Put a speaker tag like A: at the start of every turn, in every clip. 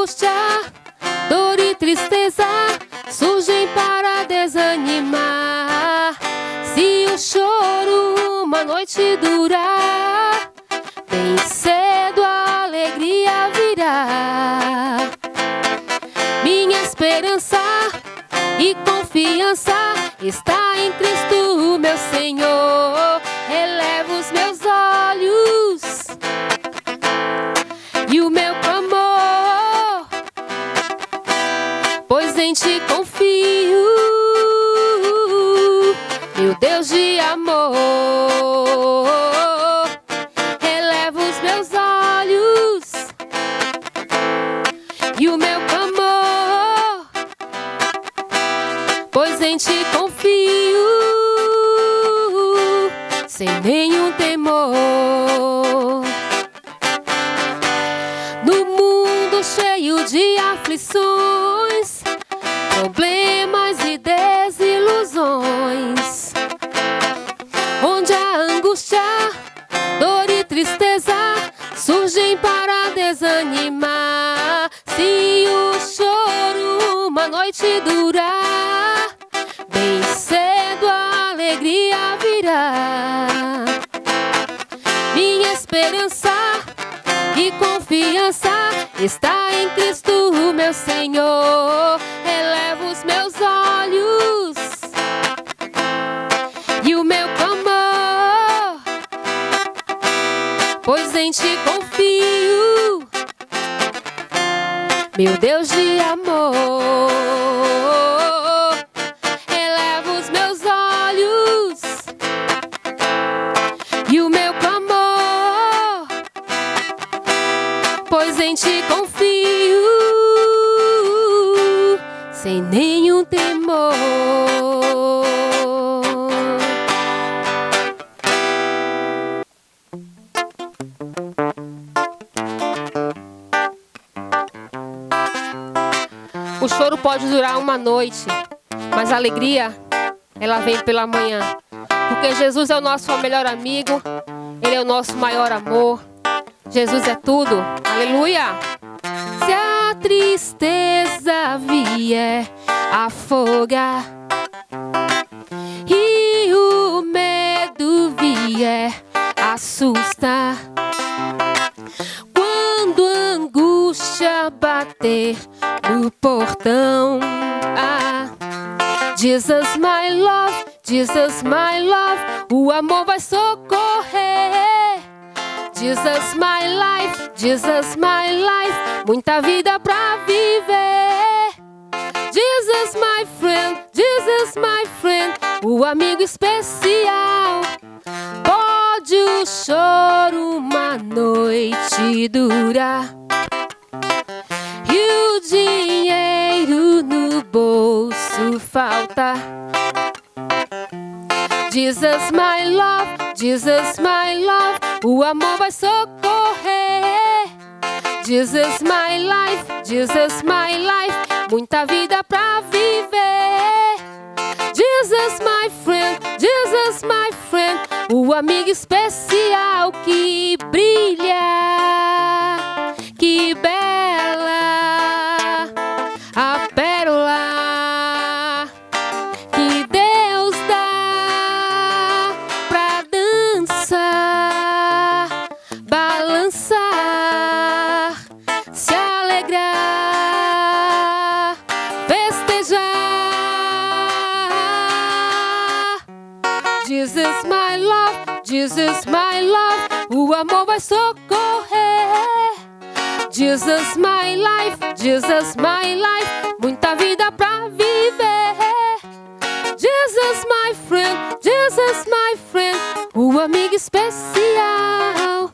A: angústia, dor e tristeza surgem para desanimar. Se o choro uma noite durar, bem cedo a alegria virá. Minha esperança e confiança está em Cristo, meu Senhor. Elevo os meus olhos e o meu clamor, pois em Ti confio, meu Deus de amor. Elevo os meus olhos e o meu clamor, pois em Ti confio, sem nenhum temor. No mundo cheio de aflições, problemas e desilusões, onde a angústia, dor e tristeza surgem para desanimar. Se o choro uma noite durar, bem cedo a alegria virá. Minha esperança e confiança está em Cristo, meu Senhor. Elevo os meus olhos e o meu clamor, pois em Ti confio, meu Deus de amor. Elevo os meus olhos e o meu clamor, pois em Ti confio, sem nenhum temor. O choro pode durar uma noite, mas a alegria, ela vem pela manhã. Porque Jesus é o nosso melhor amigo, Ele é o nosso maior amor. Jesus é tudo. Aleluia! Se a tristeza vier afogar e o medo vier assustar, quando a angústia bater no portão, Jesus my love, Jesus my love, o amor vai socorrer. Jesus my life, muita vida pra viver. Jesus my friend, o amigo especial. Pode o choro uma noite durar e o dinheiro no bolso faltar. Jesus my love, o amor vai socorrer. Jesus my life, muita vida pra viver. Jesus my friend, o amigo especial que brilha, que bela, a pérola que Deus dá pra dançar, balançar, se alegrar, festejar. Jesus my love, o amor vai socorrer. Jesus my life, muita vida pra viver. Jesus my friend, o amigo especial.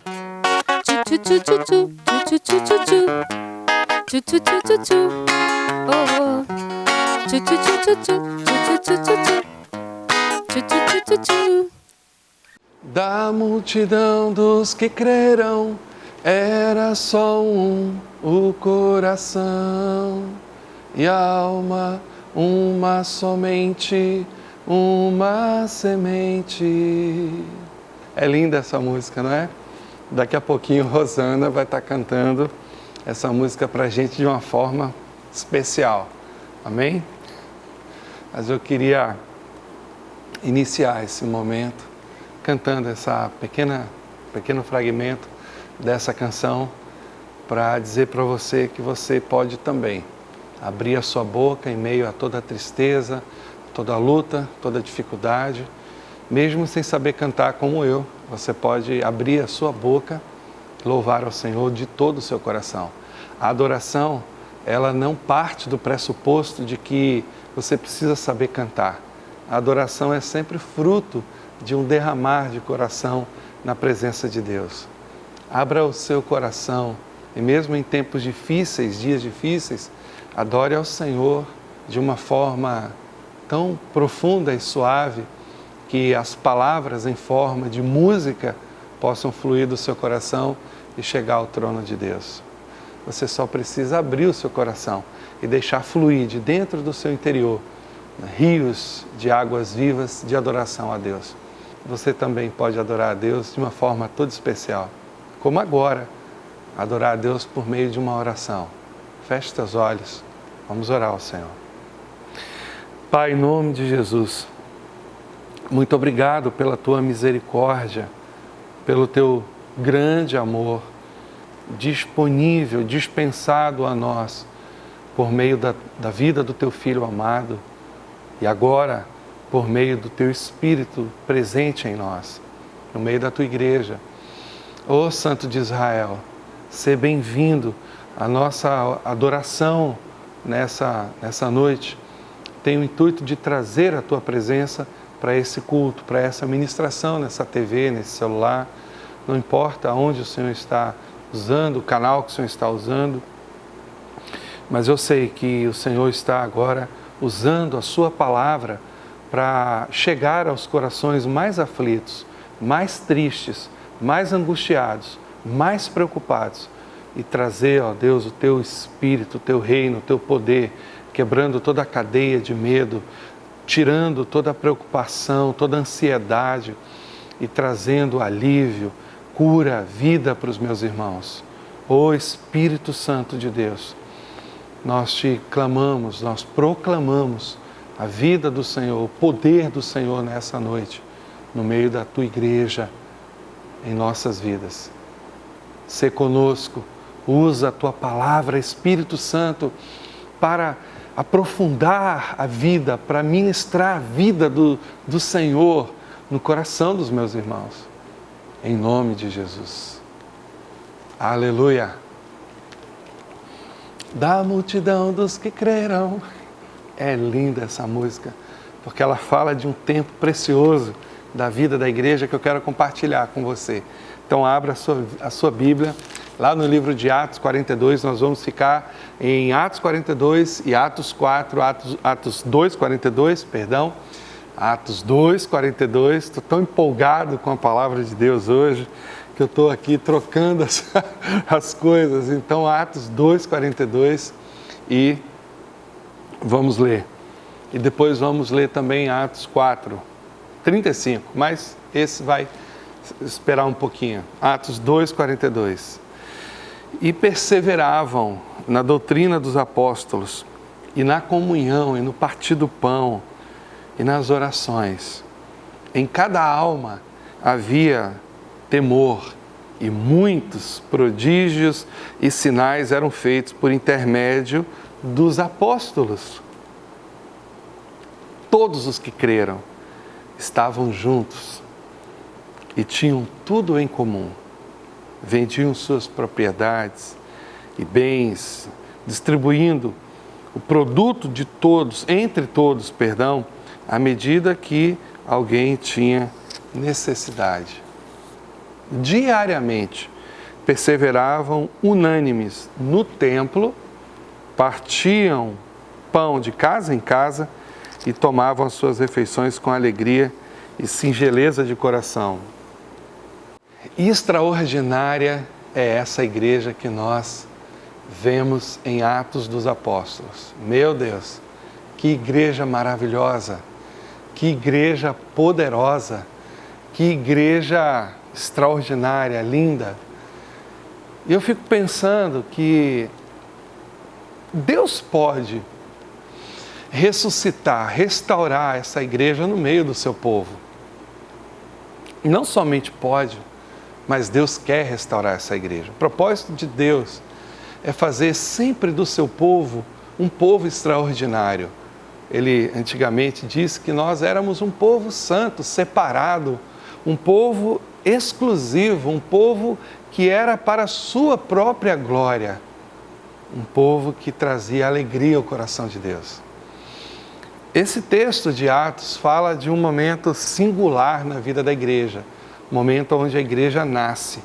B: Da multidão dos que creram, era só o coração e a alma, uma somente, uma semente. É linda essa música, não é? Daqui a pouquinho Rosana vai estar cantando essa música para a gente de uma forma especial. Amém? Mas eu queria iniciar esse momento cantando essa pequeno fragmento dessa canção para dizer para você que você pode também abrir a sua boca em meio a toda a tristeza, toda a luta, toda a dificuldade, mesmo sem saber cantar como eu, você pode abrir a sua boca, louvar ao Senhor de todo o seu coração. A adoração, ela não parte do pressuposto de que você precisa saber cantar. A adoração é sempre fruto de um derramar de coração na presença de Deus. Abra o seu coração e mesmo em tempos difíceis, dias difíceis, adore ao Senhor de uma forma tão profunda e suave que as palavras em forma de música possam fluir do seu coração e chegar ao trono de Deus. Você só precisa abrir o seu coração e deixar fluir de dentro do seu interior rios de águas vivas de adoração a Deus. Você também pode adorar a Deus de uma forma toda especial, como agora, adorar a Deus por meio de uma oração. Feche seus olhos, vamos orar ao Senhor. Pai, em nome de Jesus, muito obrigado pela Tua misericórdia, pelo Teu grande amor, disponível, dispensado a nós, por meio da vida do Teu Filho amado, e agora, por meio do Teu Espírito presente em nós, no meio da Tua Igreja. Ó Santo de Israel, seja bem-vindo à nossa adoração nessa noite. Tem o intuito de trazer a Tua presença para esse culto, para essa ministração nessa TV, nesse celular. Não importa onde o Senhor está usando, o canal que o Senhor está usando, mas eu sei que o Senhor está agora usando a Sua palavra para chegar aos corações mais aflitos, mais tristes, mais angustiados, mais preocupados e trazer, ó Deus, o Teu Espírito, o Teu reino, o Teu poder, quebrando toda a cadeia de medo, tirando toda a preocupação, toda a ansiedade e trazendo alívio, cura, vida para os meus irmãos. Ó Espírito Santo de Deus, nós Te clamamos, nós proclamamos a vida do Senhor, o poder do Senhor nessa noite, no meio da Tua Igreja, em nossas vidas. Sê conosco, usa a Tua palavra, Espírito Santo, para aprofundar a vida, para ministrar a vida do Senhor no coração dos meus irmãos. Em nome de Jesus. Aleluia. Da multidão dos que creram. É linda essa música, porque ela fala de um tempo precioso da vida da igreja que eu quero compartilhar com você. Então abra a sua Bíblia, lá no livro de Atos 42, nós vamos ficar em Atos 42 e Atos 4, Atos 2, 42, perdão, Atos 2, 42, estou tão empolgado com a palavra de Deus hoje, que eu estou aqui trocando as coisas. Então Atos 2, 42 e vamos ler. E depois vamos ler também Atos 4, 35, mas esse vai esperar um pouquinho. Atos 2, 42. E perseveravam na doutrina dos apóstolos, e na comunhão, e no partir do pão, e nas orações. Em cada alma havia temor, e muitos prodígios e sinais eram feitos por intermédio dos apóstolos. Todos os que creram estavam juntos e tinham tudo em comum. Vendiam suas propriedades e bens, distribuindo o produto de todos, entre todos, à medida que alguém tinha necessidade. Diariamente perseveravam unânimes no templo, partiam pão de casa em casa e tomavam as suas refeições com alegria e singeleza de coração. Extraordinária é essa igreja que nós vemos em Atos dos Apóstolos. Meu Deus, que igreja maravilhosa, que igreja poderosa, que igreja extraordinária, linda. E eu fico pensando que Deus pode ressuscitar, restaurar essa igreja no meio do seu povo. E não somente pode, mas Deus quer restaurar essa igreja. O propósito de Deus é fazer sempre do seu povo um povo extraordinário. Ele antigamente disse que nós éramos um povo santo, separado, um povo exclusivo, um povo que era para a sua própria glória, um povo que trazia alegria ao coração de Deus. Esse texto de Atos fala de um momento singular na vida da igreja, momento onde a igreja nasce,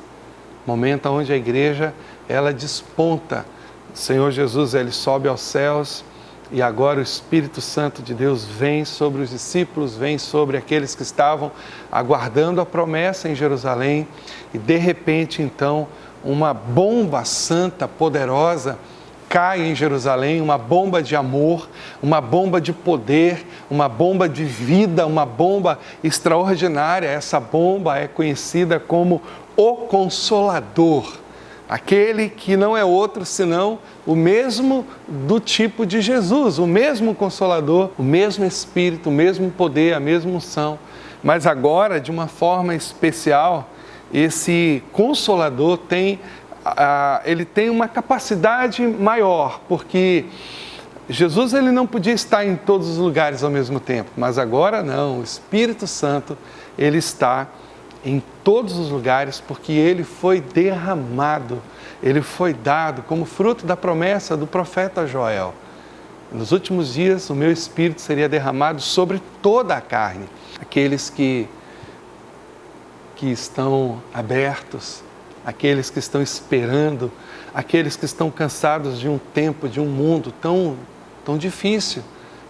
B: momento onde a igreja ela desponta. O Senhor Jesus ele sobe aos céus e agora o Espírito Santo de Deus vem sobre os discípulos, vem sobre aqueles que estavam aguardando a promessa em Jerusalém e de repente então uma bomba santa, poderosa, cai em Jerusalém, uma bomba de amor, uma bomba de poder, uma bomba de vida, uma bomba extraordinária. Essa bomba é conhecida como o Consolador, aquele que não é outro senão o mesmo do tipo de Jesus, o mesmo Consolador, o mesmo Espírito, o mesmo poder, a mesma unção. Mas agora, de uma forma especial, esse Consolador ele tem uma capacidade maior, porque Jesus ele não podia estar em todos os lugares ao mesmo tempo, mas agora não, o Espírito Santo ele está em todos os lugares porque ele foi derramado, ele foi dado como fruto da promessa do profeta Joel. Nos últimos dias o meu Espírito seria derramado sobre toda a carne, aqueles que estão abertos, aqueles que estão esperando, aqueles que estão cansados de um tempo, de um mundo tão difícil,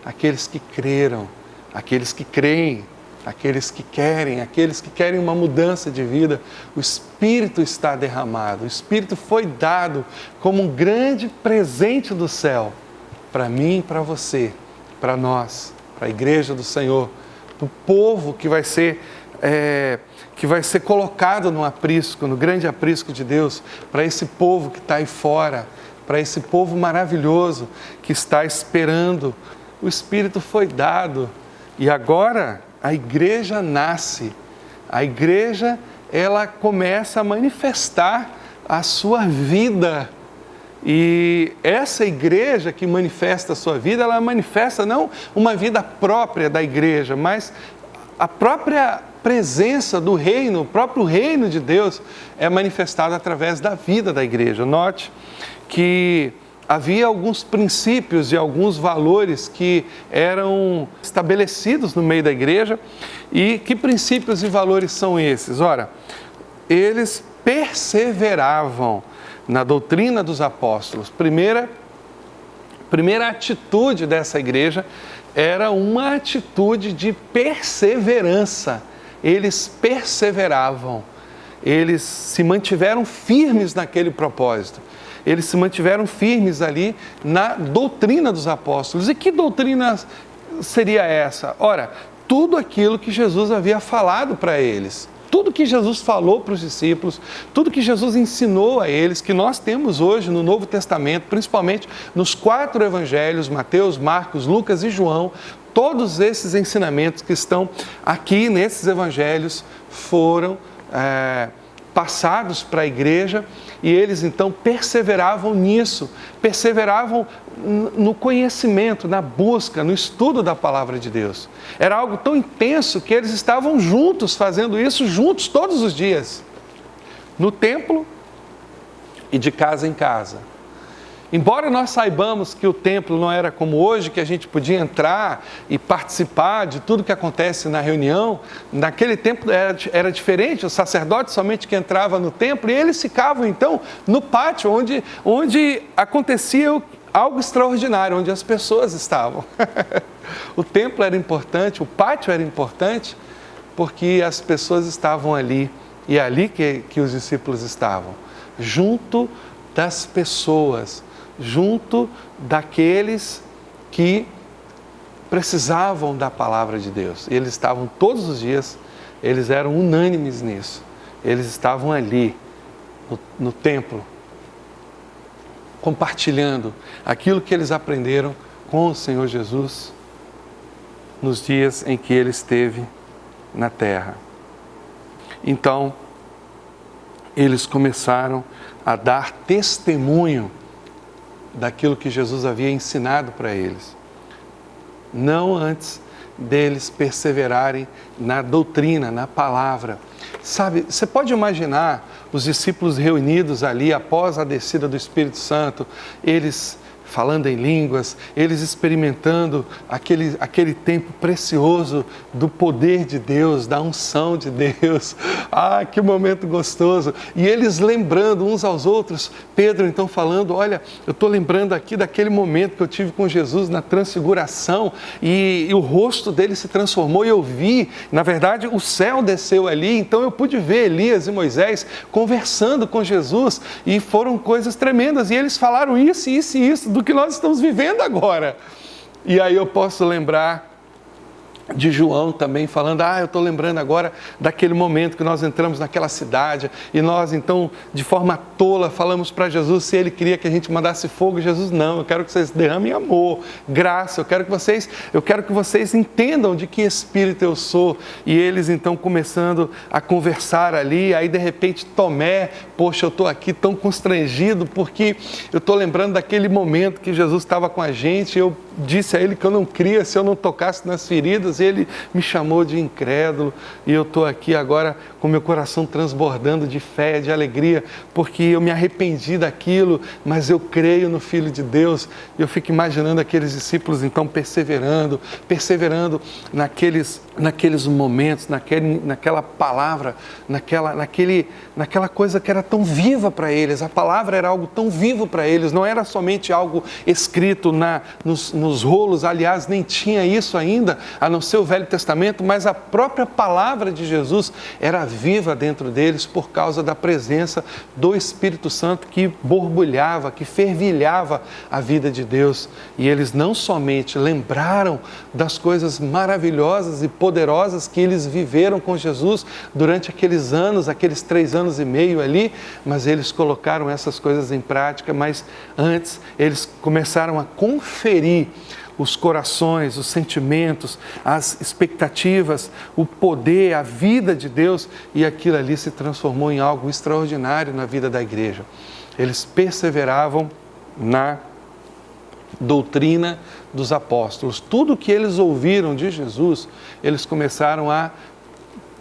B: aqueles que creram, aqueles que creem, aqueles que querem uma mudança de vida. O Espírito está derramado, o Espírito foi dado como um grande presente do céu, para mim e para você, para nós, para a igreja do Senhor, para o povo que vai ser colocado no aprisco, no grande aprisco de Deus, para esse povo que está aí fora, para esse povo maravilhoso que está esperando. O Espírito foi dado e agora a igreja nasce, a igreja ela começa a manifestar a sua vida. E essa igreja que manifesta a sua vida, ela manifesta não uma vida própria da igreja, mas a própria presença do reino, o próprio reino de Deus é manifestado através da vida da igreja. Note que havia alguns princípios e alguns valores que eram estabelecidos no meio da igreja. E que princípios e valores são esses? Ora, eles perseveravam na doutrina dos apóstolos. Primeira atitude dessa igreja era uma atitude de perseverança. Eles perseveravam, eles se mantiveram firmes naquele propósito, eles se mantiveram firmes ali na doutrina dos apóstolos. E que doutrina seria essa? Ora, tudo aquilo que Jesus havia falado para eles, tudo que Jesus falou para os discípulos, tudo que Jesus ensinou a eles, que nós temos hoje no Novo Testamento, principalmente nos 4 evangelhos, Mateus, Marcos, Lucas e João, todos esses ensinamentos que estão aqui nesses evangelhos foram passados para a igreja e eles então perseveravam nisso, perseveravam no conhecimento, na busca, no estudo da palavra de Deus. Era algo tão intenso que eles estavam juntos, fazendo isso juntos todos os dias, no templo e de casa em casa. Embora nós saibamos que o templo não era como hoje, que a gente podia entrar e participar de tudo que acontece na reunião, naquele tempo era diferente, o sacerdote somente que entrava no templo e eles ficavam então no pátio onde acontecia algo extraordinário, onde as pessoas estavam. O templo era importante, o pátio era importante, porque as pessoas estavam ali, e é ali que os discípulos estavam, junto das pessoas, junto daqueles que precisavam da palavra de Deus. Eles estavam todos os dias, eles eram unânimes nisso. Eles estavam ali, no templo, compartilhando aquilo que eles aprenderam com o Senhor Jesus nos dias em que Ele esteve na terra. Então, eles começaram a dar testemunho daquilo que Jesus havia ensinado para eles. Não antes deles perseverarem na doutrina, na palavra. Sabe, você pode imaginar os discípulos reunidos ali após a descida do Espírito Santo, eles falando em línguas, eles experimentando aquele tempo precioso do poder de Deus, da unção de Deus. Ah, que momento gostoso! E eles lembrando uns aos outros, Pedro então falando, olha, eu estou lembrando aqui daquele momento que eu tive com Jesus na transfiguração e o rosto dele se transformou e eu vi, na verdade, o céu desceu ali, então eu pude ver Elias e Moisés conversando com Jesus e foram coisas tremendas e eles falaram isso, isso e isso, do que nós estamos vivendo agora. E aí eu posso lembrar de João também falando, eu estou lembrando agora daquele momento que nós entramos naquela cidade e nós então, de forma tola, falamos para Jesus se Ele queria que a gente mandasse fogo. Jesus, não, eu quero que vocês derramem amor, graça, eu quero que vocês entendam de que espírito eu sou. E eles então começando a conversar ali, aí de repente Tomé, poxa, eu estou aqui tão constrangido porque eu estou lembrando daquele momento que Jesus estava com a gente, eu disse a Ele que eu não cria se eu não tocasse nas feridas, e Ele me chamou de incrédulo, e eu estou aqui agora com meu coração transbordando de fé, de alegria, porque eu me arrependi daquilo, mas eu creio no Filho de Deus. E eu fico imaginando aqueles discípulos então perseverando naqueles momentos, naquela palavra, naquela coisa que era tão viva para eles. A palavra era algo tão vivo para eles, não era somente algo escrito nos rolos, aliás, nem tinha isso ainda, a não ser o Velho Testamento, mas a própria palavra de Jesus era viva dentro deles por causa da presença do Espírito Santo que borbulhava, que fervilhava a vida de Deus. E eles não somente lembraram das coisas maravilhosas e poderosas que eles viveram com Jesus durante aqueles anos, aqueles 3 anos e meio ali, mas eles colocaram essas coisas em prática, mas antes eles começaram a conferir os corações, os sentimentos, as expectativas, o poder, a vida de Deus, e aquilo ali se transformou em algo extraordinário na vida da igreja. Eles perseveravam na doutrina dos apóstolos. Tudo que eles ouviram de Jesus, eles começaram a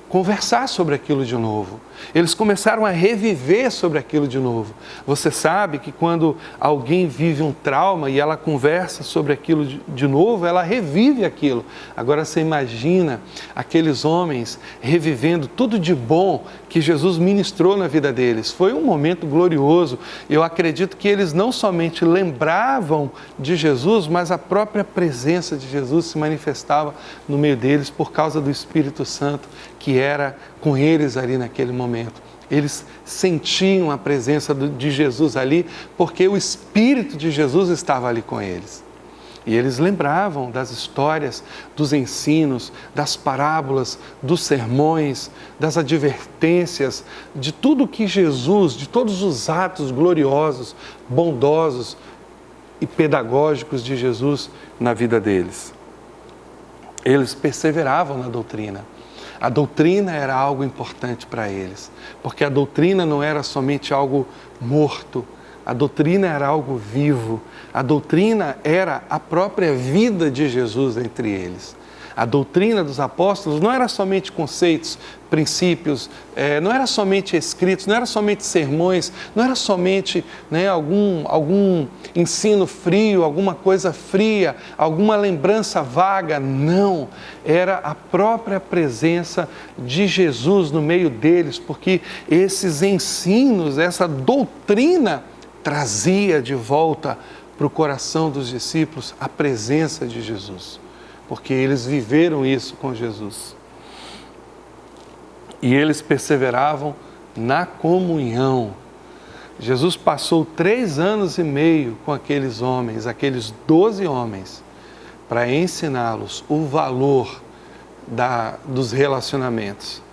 B: conversar sobre aquilo de novo. Eles começaram a reviver sobre aquilo de novo. Você sabe que quando alguém vive um trauma e ela conversa sobre aquilo de novo, ela revive aquilo. Agora você imagina aqueles homens revivendo tudo de bom que Jesus ministrou na vida deles. Foi um momento glorioso. Eu acredito que eles não somente lembravam de Jesus, mas a própria presença de Jesus se manifestava no meio deles por causa do Espírito Santo que era com eles ali naquele momento. Eles sentiam a presença de Jesus ali, porque o Espírito de Jesus estava ali com eles. E eles lembravam das histórias, dos ensinos, das parábolas, dos sermões, das advertências, de tudo que Jesus, de todos os atos gloriosos, bondosos e pedagógicos de Jesus na vida deles. Eles perseveravam na doutrina. A doutrina era algo importante para eles, porque a doutrina não era somente algo morto, a doutrina era algo vivo, a doutrina era a própria vida de Jesus entre eles. A doutrina dos apóstolos não era somente conceitos, princípios, não era somente escritos, não era somente sermões, não era somente algum ensino frio, alguma coisa fria, alguma lembrança vaga, não. Era a própria presença de Jesus no meio deles, porque esses ensinos, essa doutrina trazia de volta para o coração dos discípulos a presença de Jesus. Porque eles viveram isso com Jesus. E eles perseveravam na comunhão. Jesus passou 3 anos e meio com aqueles homens, aqueles 12 homens, para ensiná-los o valor dos relacionamentos,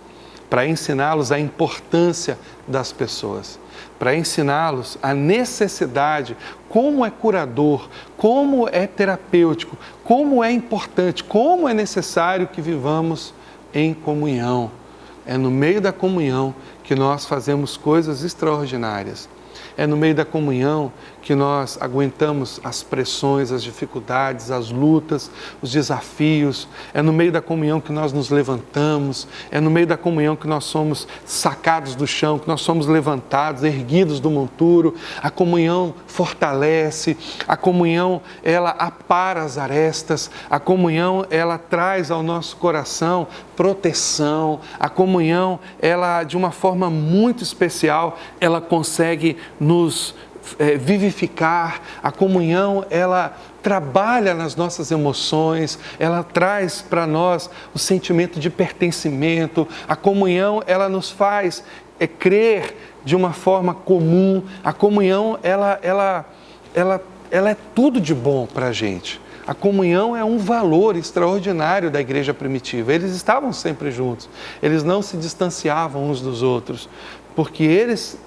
B: para ensiná-los a importância das pessoas, para ensiná-los a necessidade, como é curador, como é terapêutico, como é importante, como é necessário que vivamos em comunhão. É no meio da comunhão que nós fazemos coisas extraordinárias. É no meio da comunhão que nós aguentamos as pressões, as dificuldades, as lutas, os desafios. É no meio da comunhão que nós nos levantamos. É no meio da comunhão que nós somos sacados do chão, que nós somos levantados, erguidos do monturo. A comunhão fortalece, a comunhão, ela apara as arestas, a comunhão, ela traz ao nosso coração proteção. A comunhão, ela, de uma forma muito especial, ela consegue nos vivificar. A comunhão, ela trabalha nas nossas emoções, ela traz para nós o sentimento de pertencimento. A comunhão, ela nos faz crer de uma forma comum. A comunhão, ela é tudo de bom para a gente. A comunhão é um valor extraordinário da igreja primitiva. Eles estavam sempre juntos, eles não se distanciavam uns dos outros, porque eles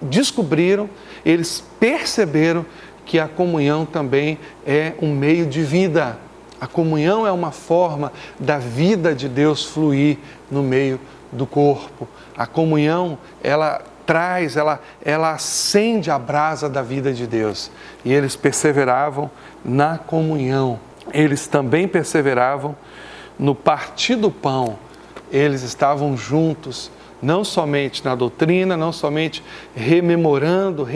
B: descobriram, eles perceberam que a comunhão também é um meio de vida. A comunhão é uma forma da vida de Deus fluir no meio do corpo. A comunhão, ela traz, ela acende a brasa da vida de Deus. E eles perseveravam na comunhão. Eles também perseveravam no partir do pão. Eles estavam juntos, não somente na doutrina, não somente rememorando,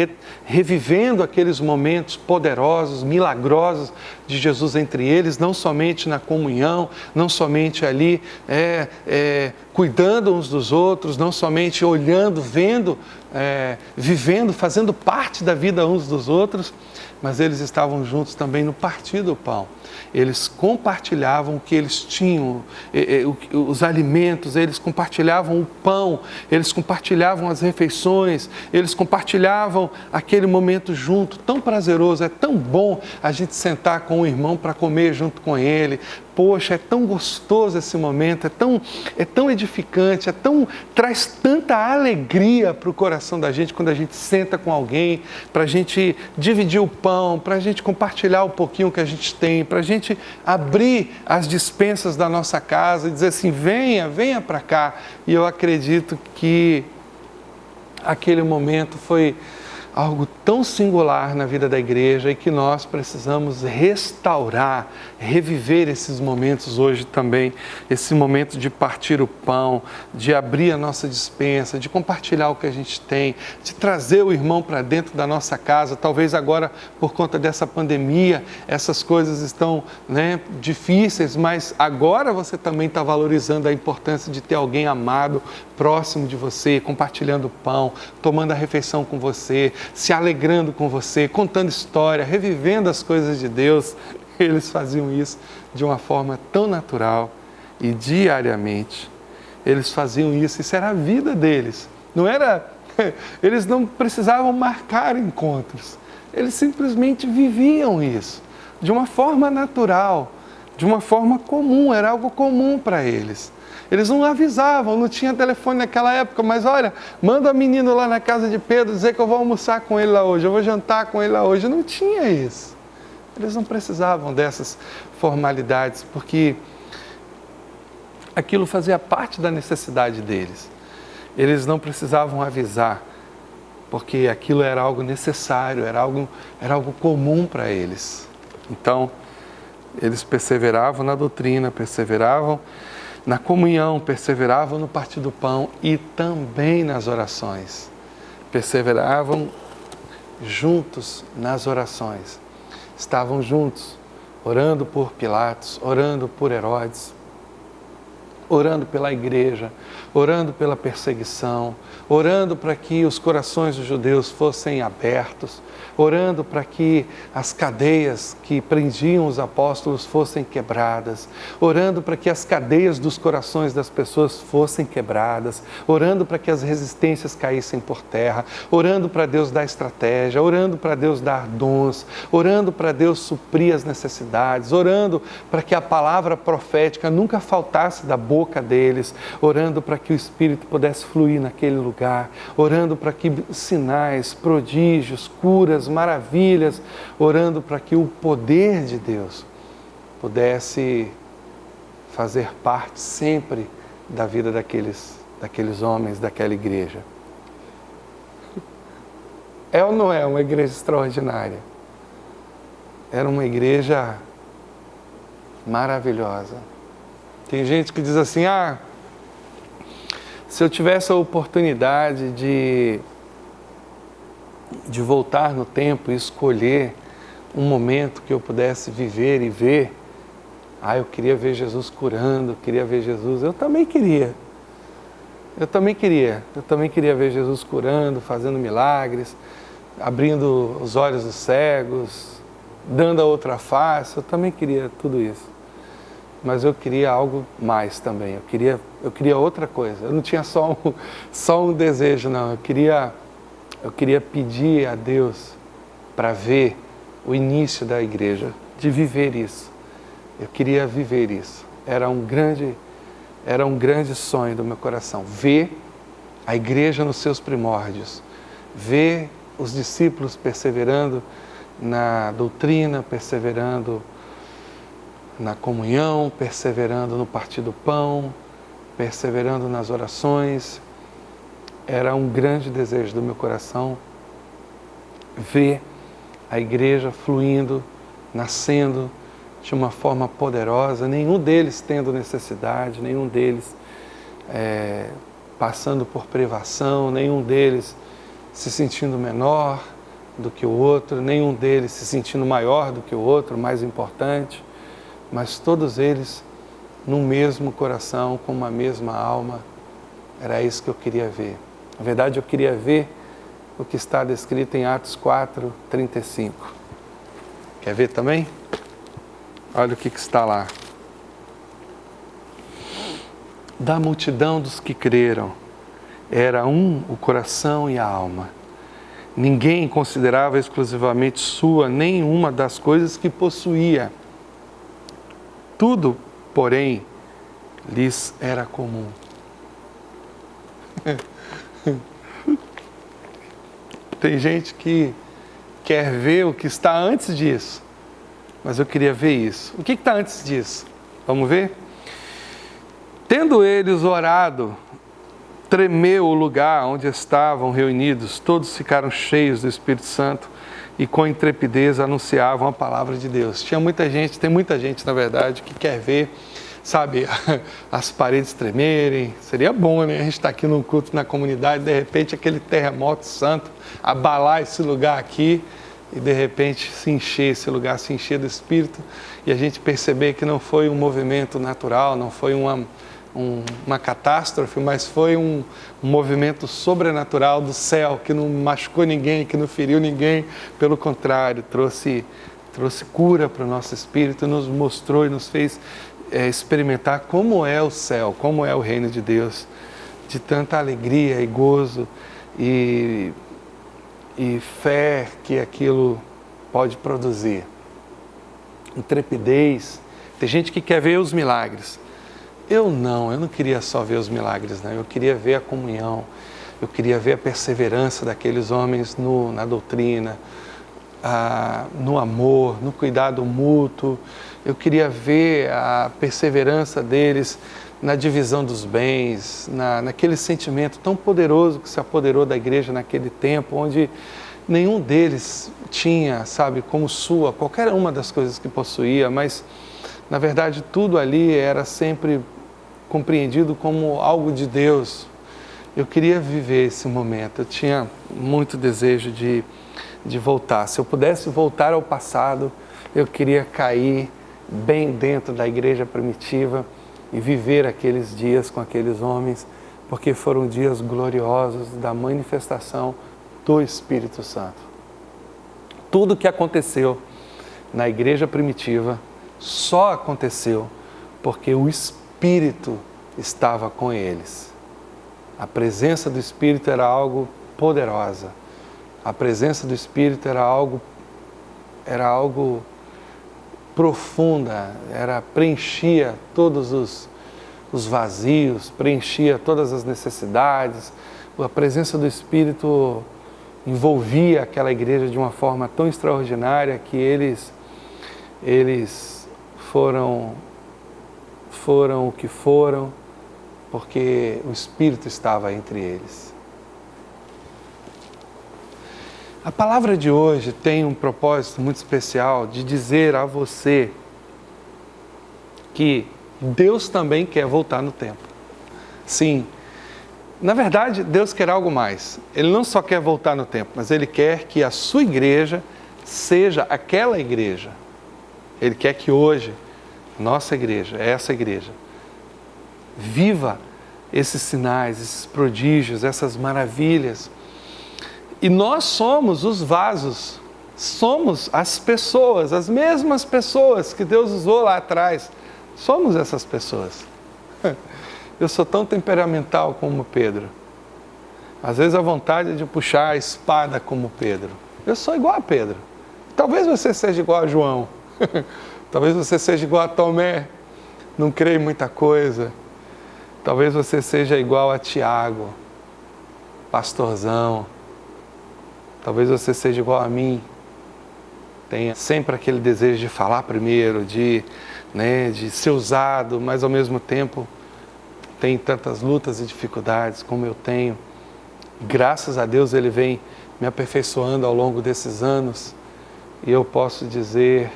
B: revivendo aqueles momentos poderosos, milagrosos de Jesus entre eles, não somente na comunhão, não somente ali cuidando uns dos outros, não somente olhando, vendo, vivendo, fazendo parte da vida uns dos outros, mas eles estavam juntos também no partir do pão. Eles compartilhavam o que eles tinham, os alimentos, eles compartilhavam o pão, eles compartilhavam as refeições, eles compartilhavam aquele momento junto, tão prazeroso, é tão bom a gente sentar com o irmão para comer junto com ele. Poxa, é tão gostoso esse momento, é tão edificante, traz tanta alegria para o coração da gente quando a gente senta com alguém, para a gente dividir o pão, para a gente compartilhar um pouquinho que a gente tem, para a gente abrir as despensas da nossa casa e dizer assim, venha para cá. E eu acredito que aquele momento foi algo tão singular na vida da igreja e que nós precisamos restaurar, reviver esses momentos hoje também, esse momento de partir o pão, de abrir a nossa despensa, de compartilhar o que a gente tem, de trazer o irmão para dentro da nossa casa. Talvez agora, por conta dessa pandemia, essas coisas estão difíceis, mas agora você também está valorizando a importância de ter alguém amado próximo de você, compartilhando o pão, tomando a refeição com você, se alegrando com você, contando história, revivendo as coisas de Deus. Eles faziam isso de uma forma tão natural e diariamente. Eles faziam isso era a vida deles. Eles não precisavam marcar encontros. Eles simplesmente viviam isso de uma forma natural, de uma forma comum, era algo comum para eles. Eles não avisavam, não tinha telefone naquela época, mas olha, manda o menino lá na casa de Pedro dizer que eu vou almoçar com ele lá hoje, eu vou jantar com ele lá hoje. Não tinha isso. Eles não precisavam dessas formalidades, porque aquilo fazia parte da necessidade deles. Eles não precisavam avisar, porque aquilo era algo necessário, era algo comum para eles. Então, eles perseveravam na doutrina, perseveravam na comunhão, perseveravam no partir do pão e também nas orações. Perseveravam juntos nas orações. Estavam juntos, orando por Pilatos, orando por Herodes, orando pela igreja, orando pela perseguição, orando para que os corações dos judeus fossem abertos, orando para que as cadeias que prendiam os apóstolos fossem quebradas, orando para que as cadeias dos corações das pessoas fossem quebradas, orando para que as resistências caíssem por terra, orando para Deus dar estratégia, orando para Deus dar dons, orando para Deus suprir as necessidades, orando para que a palavra profética nunca faltasse da boca boca deles, orando para que o Espírito pudesse fluir naquele lugar, orando para que sinais, prodígios, curas, maravilhas, orando para que o poder de Deus pudesse fazer parte sempre da vida daqueles homens, daquela igreja. É ou não é uma igreja extraordinária? Era uma igreja maravilhosa. Tem gente que diz assim, se eu tivesse a oportunidade de voltar no tempo e escolher um momento que eu pudesse viver e ver, eu queria ver Jesus curando, queria ver Jesus. Eu também queria ver Jesus curando, fazendo milagres, abrindo os olhos dos cegos, dando a outra face. Eu também queria tudo isso. Mas eu queria algo mais também. Eu queria outra coisa. Eu não tinha só um desejo, não. Eu queria pedir a Deus para ver o início da igreja, de viver isso. Eu queria viver isso. Era um grande sonho do meu coração. Ver a igreja nos seus primórdios. Ver os discípulos perseverando na doutrina, perseverando na comunhão, perseverando no partir do pão, perseverando nas orações. Era um grande desejo do meu coração ver a igreja fluindo, nascendo de uma forma poderosa, nenhum deles tendo necessidade, nenhum deles passando por privação, nenhum deles se sentindo menor do que o outro, nenhum deles se sentindo maior do que o outro, mais importante, mas todos eles num mesmo coração, com uma mesma alma. Era isso que eu queria ver. Na verdade, eu queria ver o que está descrito em Atos 4:35. Quer ver também? Olha o que está lá. Da multidão dos que creram, era um o coração e a alma. Ninguém considerava exclusivamente sua nenhuma das coisas que possuía. Tudo, porém, lhes era comum. Tem gente que quer ver o que está antes disso, mas eu queria ver isso. O que está antes disso? Vamos ver? Tendo eles orado, tremeu o lugar onde estavam reunidos, todos ficaram cheios do Espírito Santo e com intrepidez anunciavam a palavra de Deus. Tem muita gente, na verdade, que quer ver, sabe, as paredes tremerem. Seria bom, né? A gente está aqui num culto na comunidade, de repente aquele terremoto santo abalar esse lugar aqui e de repente esse lugar se encher do Espírito e a gente perceber que não foi um movimento natural, não foi uma catástrofe, mas foi um movimento sobrenatural do céu, que não machucou ninguém, que não feriu ninguém, pelo contrário, trouxe cura para o nosso espírito, nos mostrou e nos fez experimentar como é o céu, como é o reino de Deus, de tanta alegria e gozo e fé que aquilo pode produzir. Intrepidez. Tem gente que quer ver os milagres. Eu não queria só ver os milagres, não. Eu queria ver a comunhão, eu queria ver a perseverança daqueles homens na doutrina, no amor, no cuidado mútuo. Eu queria ver a perseverança deles na divisão dos bens, naquele sentimento tão poderoso que se apoderou da igreja naquele tempo, onde nenhum deles tinha, sabe, como sua, qualquer uma das coisas que possuía, mas, na verdade, tudo ali era sempre compreendido como algo de Deus. Eu queria viver esse momento, eu tinha muito desejo de voltar. Se eu pudesse voltar ao passado, eu queria cair bem dentro da igreja primitiva e viver aqueles dias com aqueles homens, porque foram dias gloriosos da manifestação do Espírito Santo. Tudo que aconteceu na igreja primitiva só aconteceu porque o Espírito estava com eles. A presença do Espírito era algo poderosa. A presença do Espírito era algo profunda, preenchia todos os vazios, preenchia todas as necessidades. A presença do Espírito envolvia aquela igreja de uma forma tão extraordinária que eles foram o que foram, porque o Espírito estava entre eles. A palavra de hoje tem um propósito muito especial de dizer a você que Deus também quer voltar no tempo. Sim, na verdade, Deus quer algo mais. Ele não só quer voltar no tempo, mas Ele quer que a sua igreja seja aquela igreja. Ele quer que hoje, nossa igreja, essa igreja, viva esses sinais, esses prodígios, essas maravilhas. E nós somos os vasos, somos as pessoas, as mesmas pessoas que Deus usou lá atrás. Somos essas pessoas. Eu sou tão temperamental como Pedro. Às vezes a vontade é de puxar a espada como Pedro. Eu sou igual a Pedro. Talvez você seja igual a João. Talvez você seja igual a Tomé. Não creio em muita coisa. Talvez você seja igual a Tiago, pastorzão. Talvez você seja igual a mim. Tenha sempre aquele desejo de falar primeiro, de ser usado, mas ao mesmo tempo tem tantas lutas e dificuldades como eu tenho. Graças a Deus Ele vem me aperfeiçoando ao longo desses anos e eu posso dizer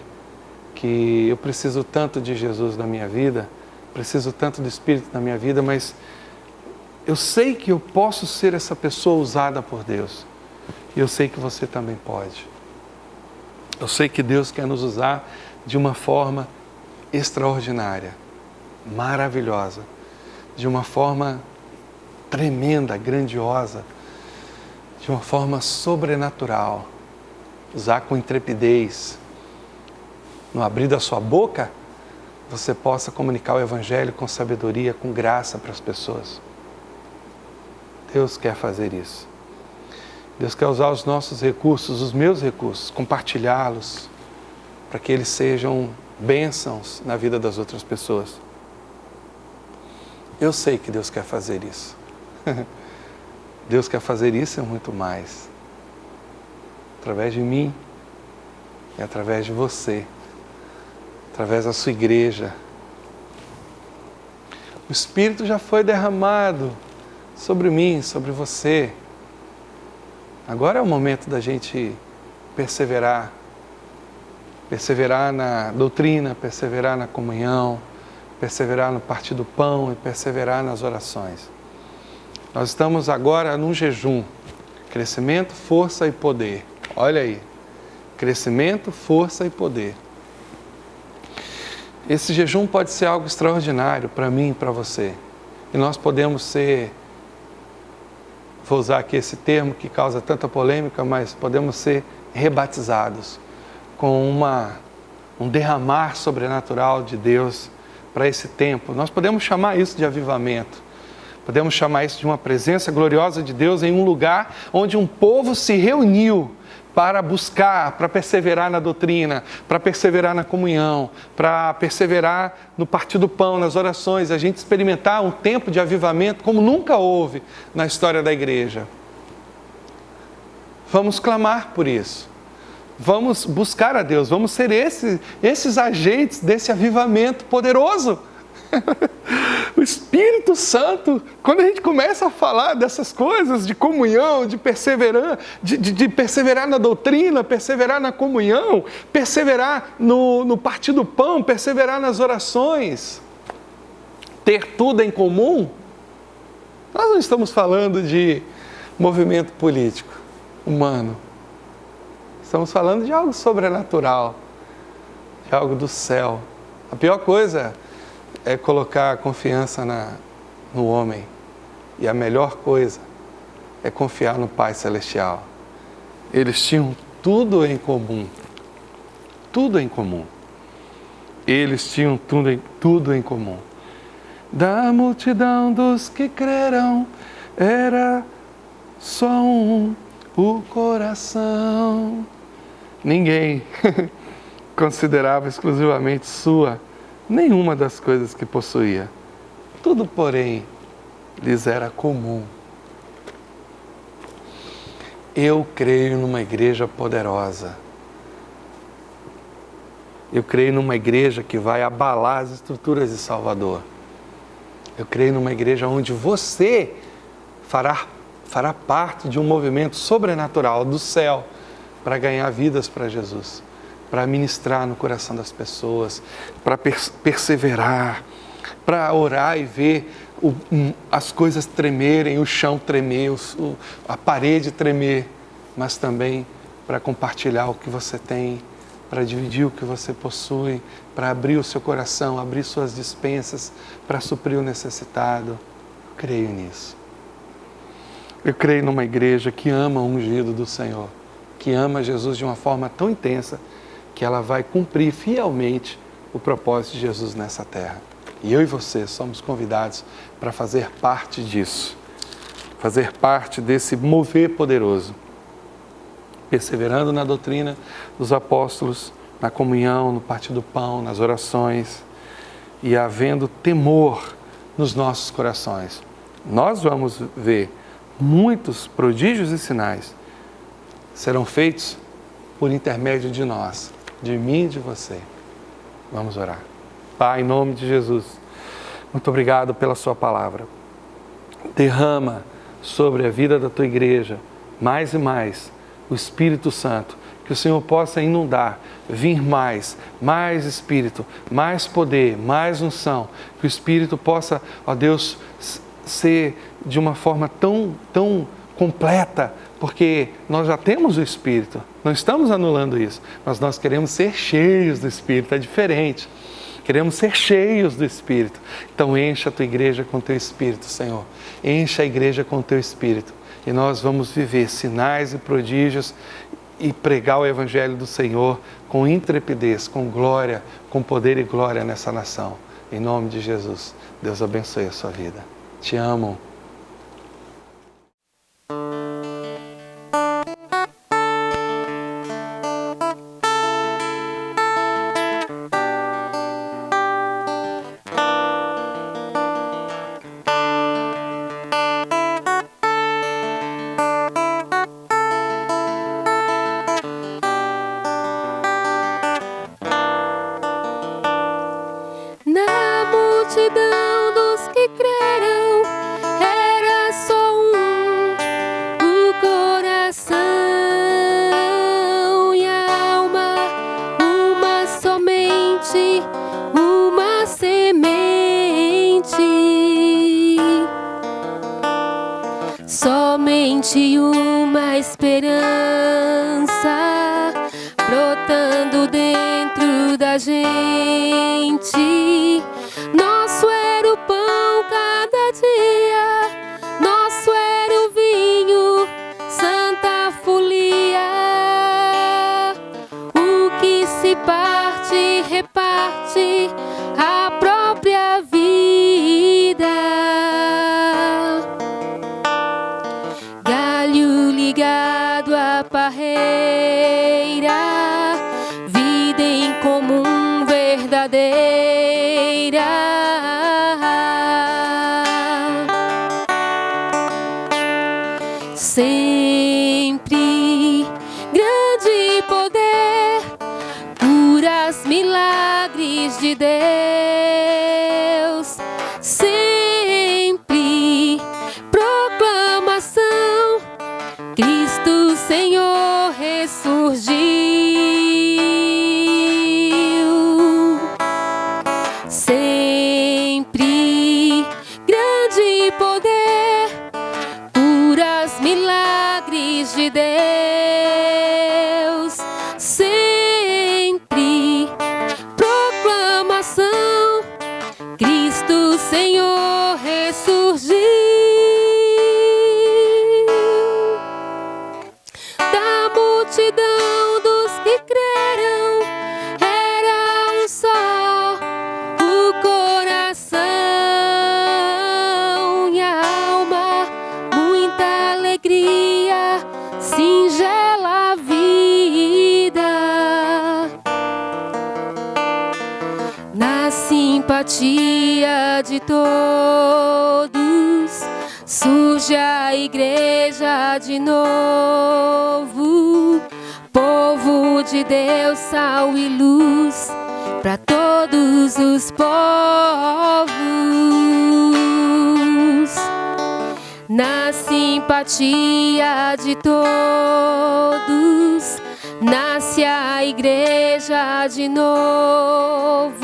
B: que eu preciso tanto de Jesus na minha vida, preciso tanto do Espírito na minha vida, mas eu sei que eu posso ser essa pessoa usada por Deus e eu sei que você também pode. Eu sei que Deus quer nos usar de uma forma extraordinária, maravilhosa, de uma forma tremenda, grandiosa, de uma forma sobrenatural, usar com intrepidez. No abrir da sua boca, você possa comunicar o Evangelho com sabedoria, com graça para as pessoas. Deus quer fazer isso. Deus quer usar os nossos recursos, os meus recursos, compartilhá-los, para que eles sejam bênçãos na vida das outras pessoas. Eu sei que Deus quer fazer isso. Deus quer fazer isso e muito mais. Através de mim e através de você. Através da sua igreja. O Espírito já foi derramado sobre mim, sobre você. Agora é o momento da gente perseverar. Perseverar na doutrina, perseverar na comunhão, perseverar no partir do pão e perseverar nas orações. Nós estamos agora num jejum. Crescimento, força e poder. Olha aí. Crescimento, força e poder. Esse jejum pode ser algo extraordinário para mim e para você. E nós podemos ser, vou usar aqui esse termo que causa tanta polêmica, mas podemos ser rebatizados com um derramar sobrenatural de Deus para esse tempo. Nós podemos chamar isso de avivamento. Podemos chamar isso de uma presença gloriosa de Deus em um lugar onde um povo se reuniu para buscar, para perseverar na doutrina, para perseverar na comunhão, para perseverar no partir do pão, nas orações, a gente experimentar um tempo de avivamento como nunca houve na história da igreja. Vamos clamar por isso. Vamos buscar a Deus, vamos ser esses agentes desse avivamento poderoso. O Espírito Santo, quando a gente começa a falar dessas coisas de comunhão, de perseverar, de perseverar na doutrina, perseverar na comunhão, perseverar no partir do pão, perseverar nas orações, ter tudo em comum, nós não estamos falando de movimento político, humano. Estamos falando de algo sobrenatural, de algo do céu. A pior coisa é colocar a confiança no homem. E a melhor coisa é confiar no Pai Celestial. Eles tinham tudo em comum. Tudo em comum. Eles tinham tudo em comum. Da multidão dos que creram, era só o coração. Ninguém considerava exclusivamente sua nenhuma das coisas que possuía. tudo, porém, lhes era comum. Eu creio numa igreja poderosa. Eu creio numa igreja que vai abalar as estruturas de Salvador. Eu creio numa igreja onde você fará parte de um movimento sobrenatural do céu para ganhar vidas para Jesus, para ministrar no coração das pessoas, para perseverar, para orar e ver as coisas tremerem, o chão tremer, a parede tremer, mas também para compartilhar o que você tem, para dividir o que você possui, para abrir o seu coração, abrir suas despensas, para suprir o necessitado. Eu creio nisso. Eu creio numa igreja que ama o ungido do Senhor, que ama Jesus de uma forma tão intensa que ela vai cumprir fielmente o propósito de Jesus nessa terra. E eu e você somos convidados para fazer parte disso, fazer parte desse mover poderoso, perseverando na doutrina dos apóstolos, na comunhão, no partir do pão, nas orações e havendo temor nos nossos corações. Nós vamos ver muitos prodígios e sinais serão feitos por intermédio de nós, de mim e de você. Vamos orar. Pai, em nome de Jesus, muito obrigado pela sua palavra. Derrama sobre a vida da tua igreja, mais e mais, o Espírito Santo, que o Senhor possa inundar, vir mais Espírito, mais poder, mais unção, que o Espírito possa, ó Deus, ser de uma forma tão completa, porque nós já temos o Espírito, não estamos anulando isso, mas nós queremos ser cheios do Espírito, é diferente. Queremos ser cheios do Espírito. Então encha a tua igreja com o teu Espírito, Senhor. Encha a igreja com o teu Espírito. E nós vamos viver sinais e prodígios e pregar o Evangelho do Senhor com intrepidez, com glória, com poder e glória nessa nação. Em nome de Jesus, Deus abençoe a sua vida. Te amo.
A: Multidão dos que creram, era só o coração e a alma, uma somente, uma semente, somente uma esperança brotando dentro da gente. Nosso era o pão cada dia, nosso era o vinho, santa folia. O que se parte, reparte a própria vida. Galho ligado à parreira, vida em comum verdadeira. Sempre grande poder, curas, milagres de Deus. Sempre proclamação, Cristo Senhor ressurgiu. Sempre grande poder, curas, milagres de Deus. Sempre proclamação, Cristo na simpatia de todos, surge a igreja de novo, povo de Deus, sal e luz, para todos os povos. Na simpatia de todos, nasce a igreja de novo,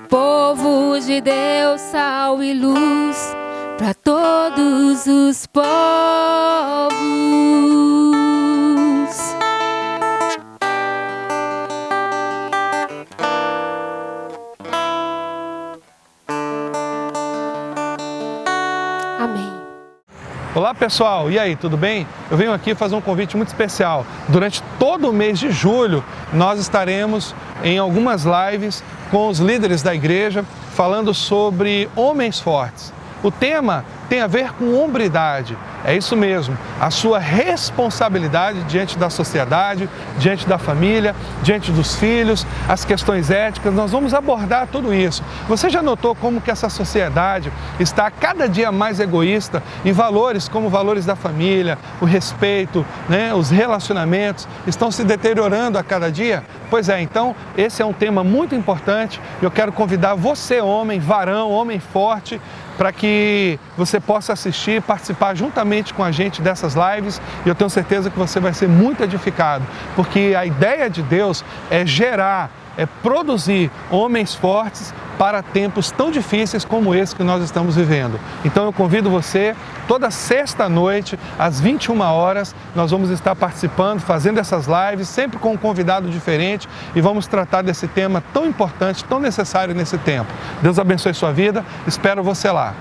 A: povo de Deus, sal e luz, para todos os povos. Amém.
B: Olá pessoal, e aí, tudo bem? Eu venho aqui fazer um convite muito especial. Durante todo o mês de julho, nós estaremos em algumas lives com os líderes da igreja, falando sobre homens fortes. O tema tem a ver com hombridade, é isso mesmo, a sua responsabilidade diante da sociedade, diante da família, diante dos filhos, as questões éticas, nós vamos abordar tudo isso. Você já notou como que essa sociedade está cada dia mais egoísta e valores como valores da família, o respeito, os relacionamentos estão se deteriorando a cada dia? Pois é, então esse é um tema muito importante e eu quero convidar você, homem, varão, homem forte, para que você possa assistir e participar juntamente com a gente dessas lives, e eu tenho certeza que você vai ser muito edificado, porque a ideia de Deus é gerar, é produzir homens fortes para tempos tão difíceis como esse que nós estamos vivendo. Então eu convido você, toda sexta-noite, às 21 horas, nós vamos estar participando, fazendo essas lives, sempre com um convidado diferente, e vamos tratar desse tema tão importante, tão necessário nesse tempo. Deus abençoe sua vida, espero você lá.